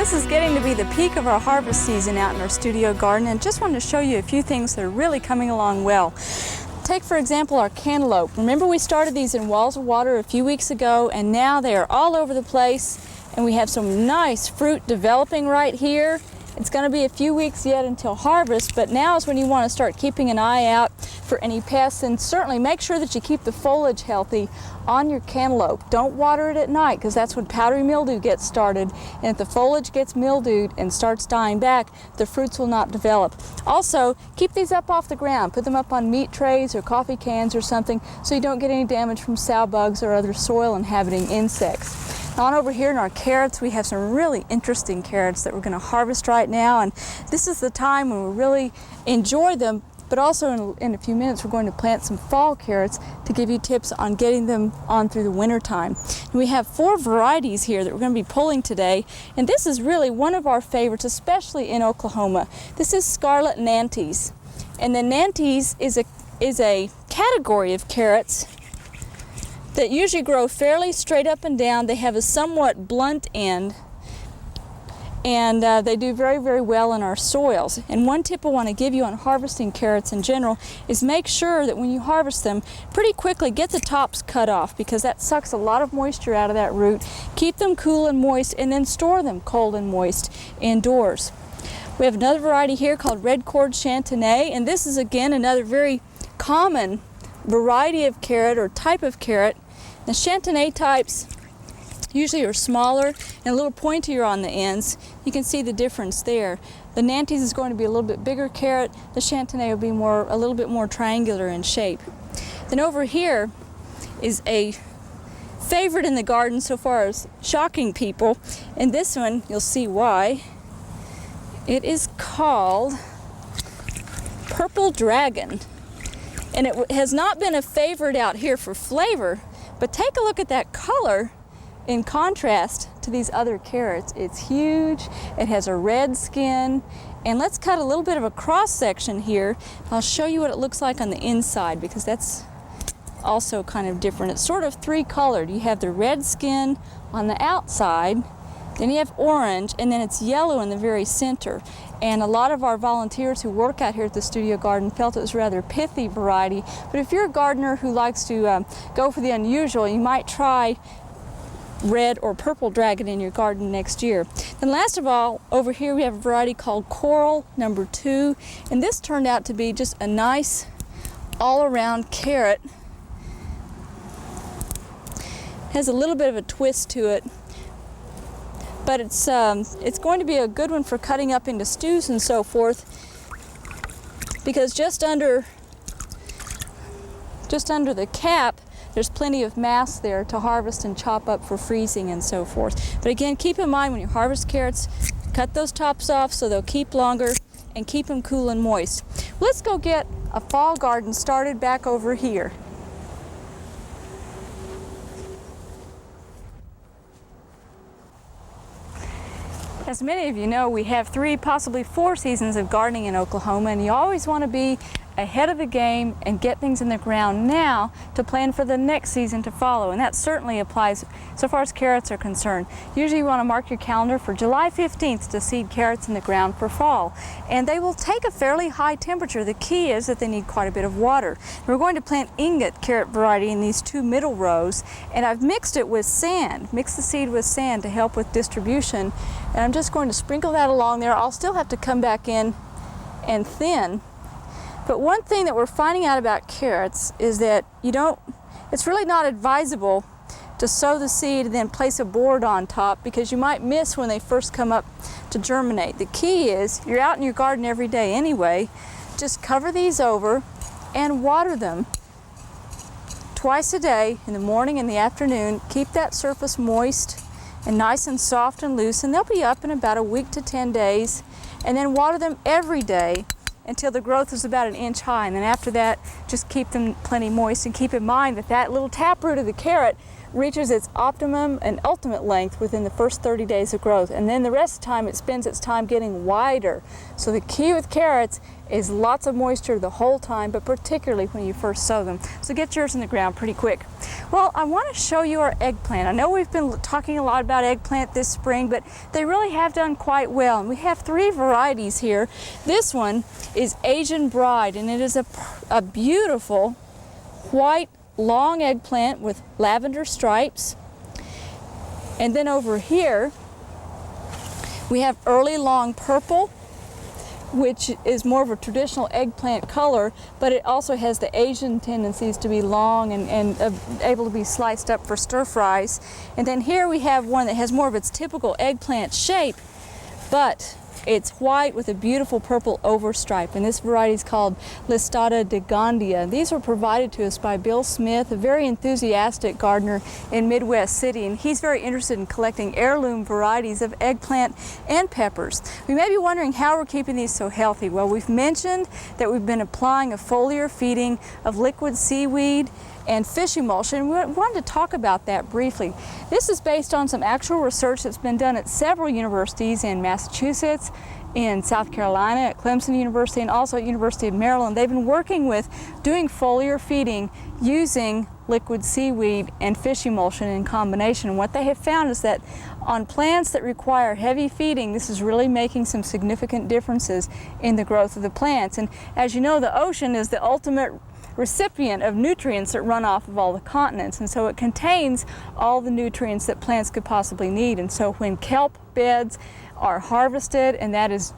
This is getting to be the peak of our harvest season out in our studio garden, and just wanted to show you a few things that are really coming along well. Take, for example, our cantaloupe. Remember, we started these in walls of water a few weeks ago, and now they are all over the place, and we have some nice fruit developing right here. It's going to be a few weeks yet until harvest, but now is when you want to start keeping an eye out for any pests, and certainly make sure that you keep the foliage healthy on your cantaloupe. Don't water it at night, because that's when powdery mildew gets started, and if the foliage gets mildewed and starts dying back, the fruits will not develop. Also, keep these up off the ground. Put them up on meat trays or coffee cans or something so you don't get any damage from sow bugs or other soil inhabiting insects. On over here in our carrots, we have some really interesting carrots that we're going to harvest right now, and this is the time when we really enjoy them. But also in a few minutes we're going to plant some fall carrots to give you tips on getting them on through the winter time. And we have 4 varieties here that we're going to be pulling today, and this is really one of our favorites, especially in Oklahoma. This is Scarlet Nantes, and the Nantes is a category of carrots that usually grow fairly straight up and down. They have a somewhat blunt end, and they do very, very well in our soils. And one tip I want to give you on harvesting carrots in general is make sure that when you harvest them, pretty quickly get the tops cut off, because that sucks a lot of moisture out of that root. Keep them cool and moist, and then store them cold and moist indoors. We have another variety here called red cord Chantenay, and this is again another very common variety of carrot or type of carrot. The Chantenay types usually are smaller and a little pointier on the ends. You can see the difference there. The Nantes is going to be a little bit bigger carrot. The Chantenay will be a little bit more triangular in shape. Then over here is a favorite in the garden so far as shocking people, and this one you'll see why. It is called Purple Dragon, and it has not been a favorite out here for flavor, but take a look at that color in contrast to these other carrots. It's huge, it has a red skin, and let's cut a little bit of a cross section here. I'll show you what it looks like on the inside, because that's also kind of different. It's sort of 3-colored. You have the red skin on the outside, then you have orange, and then it's yellow in the very center. And a lot of our volunteers who work out here at the studio garden felt it was a rather pithy variety. But if you're a gardener who likes to go for the unusual, you might try red or purple dragon in your garden next year. Then last of all, over here we have a variety called Coral number 2, and this turned out to be just a nice all-around carrot. Has a little bit of a twist to it, but it's going to be a good one for cutting up into stews and so forth, because just under the cap there's plenty of mass there to harvest and chop up for freezing and so forth. But again, keep in mind when you harvest carrots, cut those tops off so they'll keep longer, and keep them cool and moist. Let's go get a fall garden started back over here. As many of you know, we have 3, possibly 4 seasons of gardening in Oklahoma, and you always want to be ahead of the game and get things in the ground now to plan for the next season to follow. And that certainly applies so far as carrots are concerned. Usually you want to mark your calendar for July 15th to seed carrots in the ground for fall. And they will take a fairly high temperature. The key is that they need quite a bit of water. We're going to plant ingot carrot variety in these 2 middle rows, and I've mixed it with sand, mixed the seed with sand to help with distribution. And I'm just going to sprinkle that along there. I'll still have to come back in and thin. But one thing that we're finding out about carrots is that it's really not advisable to sow the seed and then place a board on top, because you might miss when they first come up to germinate. The key is, you're out in your garden every day anyway, just cover these over and water them twice a day, in the morning and the afternoon. Keep that surface moist and nice and soft and loose, and they'll be up in about a week to 10 days. And then water them every day until the growth is about 1 inch high, and then after that just keep them plenty moist. And keep in mind that that little taproot of the carrot reaches its optimum and ultimate length within the first 30 days of growth, and then the rest of the time it spends its time getting wider. So the key with carrots is lots of moisture the whole time, but particularly when you first sow them. So get yours in the ground pretty quick. Well, I want to show you our eggplant. I know we've been talking a lot about eggplant this spring, but they really have done quite well. And we have 3 varieties here. This one is Asian Bride, and it is a beautiful white long eggplant with lavender stripes. And then over here we have Early Long Purple, which is more of a traditional eggplant color, but it also has the Asian tendencies to be long and able to be sliced up for stir fries. And then here we have one that has more of its typical eggplant shape, but it's white with a beautiful purple overstripe, and this variety is called Lystada Degandia. These were provided to us by Bill Smith, a very enthusiastic gardener in Midwest City, and he's very interested in collecting heirloom varieties of eggplant and peppers. We may be wondering how we're keeping these so healthy. Well, we've mentioned that we've been applying a foliar feeding of liquid seaweed and fish emulsion. We wanted to talk about that briefly. This is based on some actual research that's been done at several universities in Massachusetts, in South Carolina, at Clemson University, and also at University of Maryland. They've been working with doing foliar feeding using liquid seaweed and fish emulsion in combination. And what they have found is that on plants that require heavy feeding, this is really making some significant differences in the growth of the plants. And as you know, the ocean is the ultimate recipient of nutrients that run off of all the continents, and so it contains all the nutrients that plants could possibly need. And so when kelp beds are harvested and that is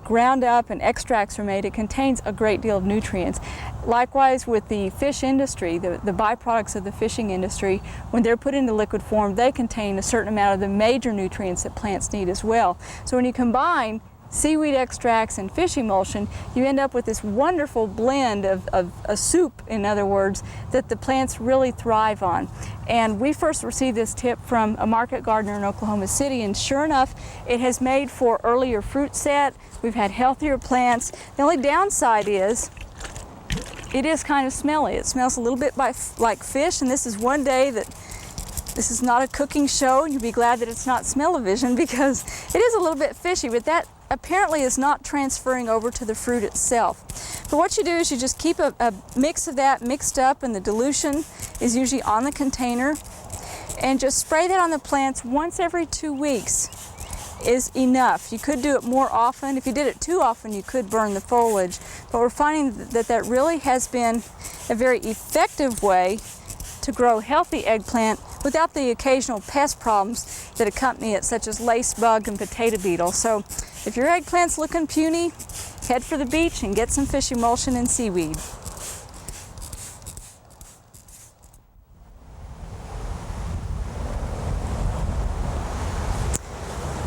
ground up and extracts are made, it contains a great deal of nutrients. Likewise with the fish industry, the byproducts of the fishing industry, when they're put into liquid form, they contain a certain amount of the major nutrients that plants need as well. So when you combine seaweed extracts and fish emulsion, you end up with this wonderful blend of a soup, in other words, that the plants really thrive on. And we first received this tip from a market gardener in Oklahoma City, and sure enough, it has made for earlier fruit set. We've had healthier plants. The only downside is it is kind of smelly. It smells a little bit like fish, and this is one day that this is not a cooking show, and you'll be glad that it's not smell-o-vision, because it is a little bit fishy, but that apparently is not transferring over to the fruit itself. But what you do is you just keep a mix of that mixed up, and the dilution is usually on the container, and just spray that on the plants once every 2 weeks is enough. You could do it more often. If you did it too often, you could burn the foliage, but we're finding that that really has been a very effective way to grow healthy eggplant without the occasional pest problems that accompany it, such as lace bug and potato beetle. So if your eggplant's looking puny, head for the beach and get some fish emulsion and seaweed.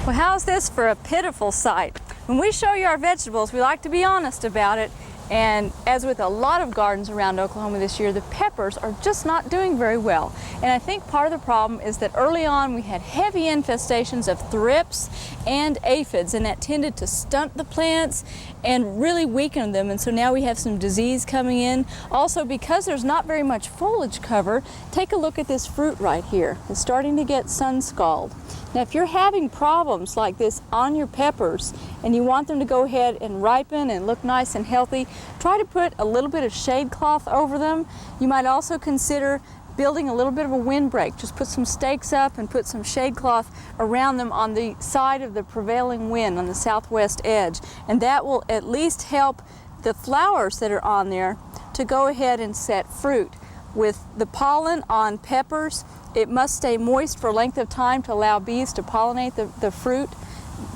Well, how's this for a pitiful sight? When we show you our vegetables, we like to be honest about it. And as with a lot of gardens around Oklahoma this year, the peppers are just not doing very well. And I think part of the problem is that early on we had heavy infestations of thrips and aphids, and that tended to stunt the plants and really weaken them. And so now we have some disease coming in. Also, because there's not very much foliage cover, take a look at this fruit right here. It's starting to get sun scald. Now, if you're having problems like this on your peppers and you want them to go ahead and ripen and look nice and healthy, try to put a little bit of shade cloth over them. You might also consider building a little bit of a windbreak. Just put some stakes up and put some shade cloth around them on the side of the prevailing wind on the southwest edge. And that will at least help the flowers that are on there to go ahead and set fruit. With the pollen on peppers, it must stay moist for a length of time to allow bees to pollinate the fruit,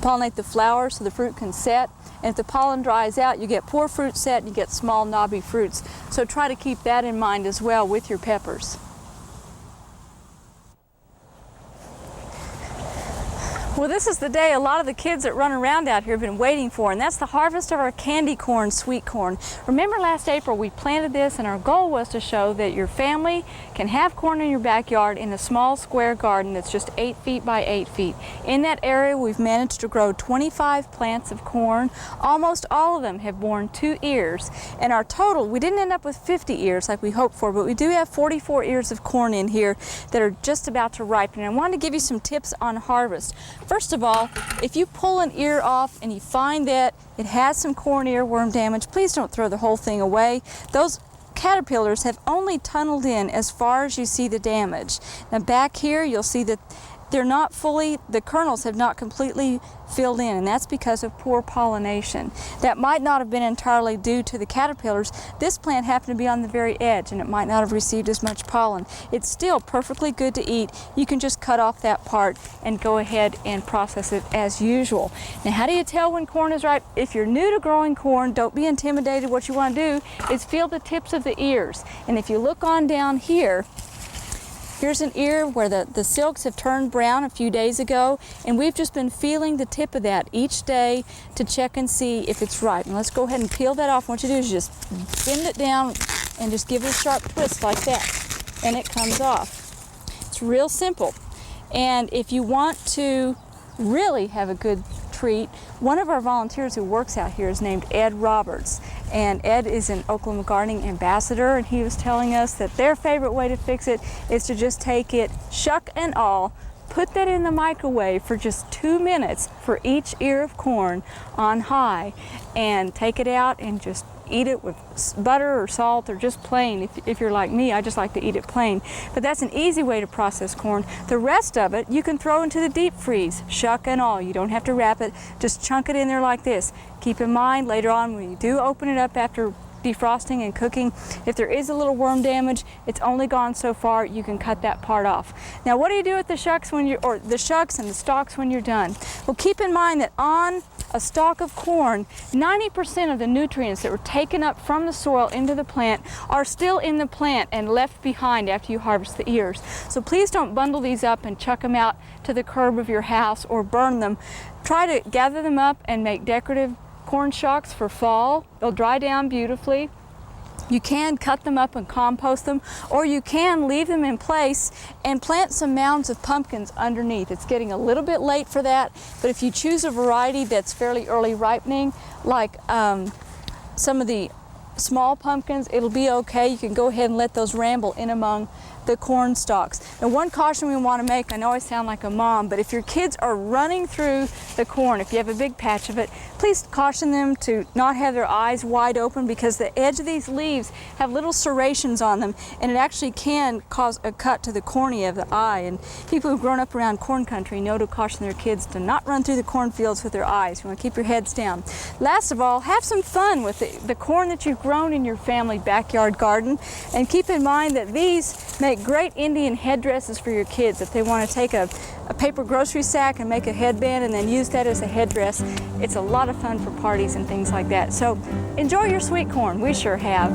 pollinate the flowers so the fruit can set. And if the pollen dries out, you get poor fruit set and you get small knobby fruits. So try to keep that in mind as well with your peppers. Well, this is the day a lot of the kids that run around out here have been waiting for, and that's the harvest of our candy corn, sweet corn. Remember last April we planted this, and our goal was to show that your family can have corn in your backyard in a small square garden that's just 8 feet by 8 feet. In that area we've managed to grow 25 plants of corn. Almost all of them have borne 2 ears, and our total, we didn't end up with 50 ears like we hoped for, but we do have 44 ears of corn in here that are just about to ripen. And I wanted to give you some tips on harvest. First of all, if you pull an ear off and you find that it has some corn earworm damage, please don't throw the whole thing away. Those caterpillars have only tunneled in as far as you see the damage. Now back here you'll see that they're not fully, the kernels have not completely filled in, and that's because of poor pollination. That might not have been entirely due to the caterpillars. This plant happened to be on the very edge and it might not have received as much pollen. It's still perfectly good to eat. You can just cut off that part and go ahead and process it as usual. Now how do you tell when corn is ripe? If you're new to growing corn, don't be intimidated. What you want to do is feel the tips of the ears. And if you look on down here, here's an ear where the silks have turned brown a few days ago, and we've just been feeling the tip of that each day to check and see if it's ripe. And let's go ahead and peel that off. What you do is just bend it down and just give it a sharp twist like that, and it comes off. It's real simple. And if you want to really have a good treat, one of our volunteers who works out here is named Ed Roberts, and Ed is an Oklahoma gardening ambassador, and he was telling us that their favorite way to fix it is to just take it, shuck and all, put that in the microwave for just 2 minutes for each ear of corn on high, and take it out and just eat it with butter or salt or just plain. If you're like me, I just like to eat it plain. But that's an easy way to process corn. The rest of it you can throw into the deep freeze, shuck and all. You don't have to wrap it, just chunk it in there like this. Keep in mind later on when you do open it up after defrosting and cooking, if there is a little worm damage, it's only gone so far, you can cut that part off. Now what do you do with the shucks when you're, or the shucks and the stalks when you're done? Well, keep in mind that on a stalk of corn, 90% of the nutrients that were taken up from the soil into the plant are still in the plant and left behind after you harvest the ears. So please don't bundle these up and chuck them out to the curb of your house or burn them. Try to gather them up and make decorative corn shocks for fall. They'll dry down beautifully. You can cut them up and compost them, or you can leave them in place and plant some mounds of pumpkins underneath. It's getting a little bit late for that, but if you choose a variety that's fairly early ripening, like some of the small pumpkins, it'll be okay. You can go ahead and let those ramble in among the corn stalks. Now one caution we want to make, I know I sound like a mom, but if your kids are running through the corn, if you have a big patch of it, please caution them to not have their eyes wide open, because the edge of these leaves have little serrations on them, and it actually can cause a cut to the cornea of the eye. And people who've grown up around corn country know to caution their kids to not run through the cornfields with their eyes. You want to keep your heads down. Last of all, have some fun with the corn that you've grown in your family backyard garden, and keep in mind that these make great Indian headdresses for your kids. If they want to take a paper grocery sack and make a headband and then use that as a headdress, it's a lot of fun for parties and things like that. So enjoy your sweet corn. We sure have.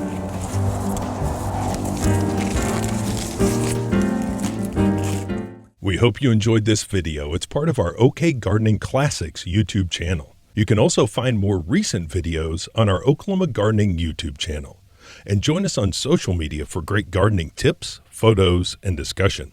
We hope you enjoyed this video. It's part of our OK Gardening Classics YouTube channel. You can also find more recent videos on our Oklahoma Gardening YouTube channel. And join us on social media for great gardening tips, photos, and discussion.